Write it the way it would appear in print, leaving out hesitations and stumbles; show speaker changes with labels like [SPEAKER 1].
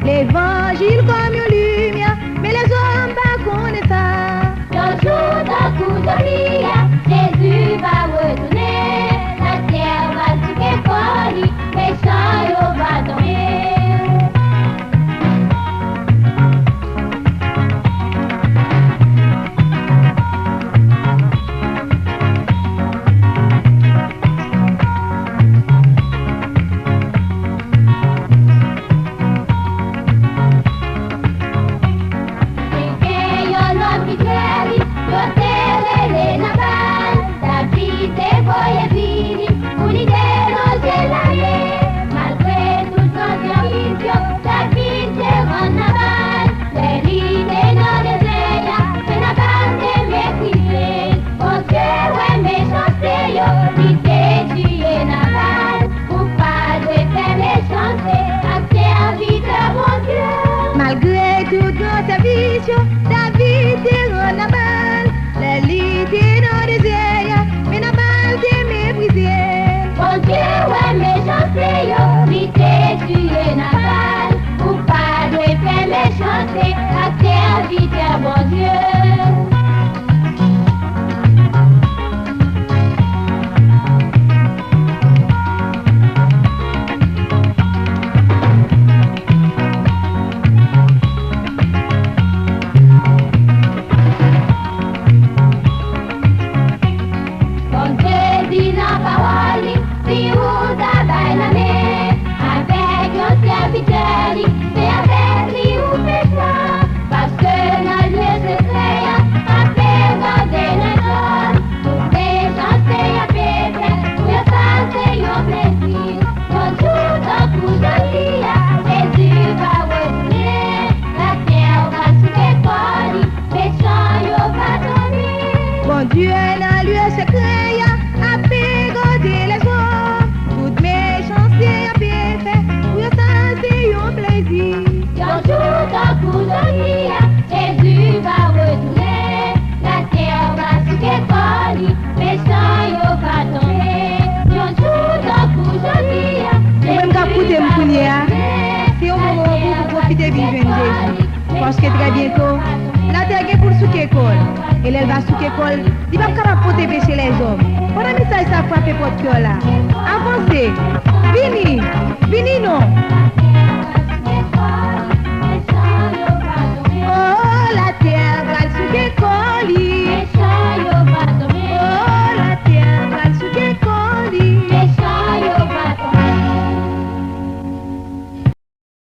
[SPEAKER 1] L'évangile comme une lumière, mais les hommes pas connaissent ça.
[SPEAKER 2] Le jour d'un coup de lumière, Jésus va retourner. La terre va se décoller, les champs va tomber.
[SPEAKER 1] Malgré tout grand service, David est en aval. La lité dans le désert, mais Nabal t'est méprisé.
[SPEAKER 2] Bon Dieu, ouais, méchanceté, vite tuer Nabal. Pour pas de faire méchanceté, la terre vite, bon Dieu.
[SPEAKER 1] Dieu n'a lieu secret, a pégoté les hommes. Toute méchanceté a bien fait, pour ça c'est un plaisir.
[SPEAKER 2] Un jour d'un coup de nuit, Jésus va retourner. La terre va se décoller, méchant va tomber. Un jour d'un coup de nuit,
[SPEAKER 1] Jésus va retourner. C'est au moment où vous profitez de vivre Jésus. Parce que très bientôt, la terre est pour sous l'école. Et elle va sous l'école, il va capable de pécher les hommes. Pendant que ça, ça frappe votre cœur là. Avancez. Vini. Vini non.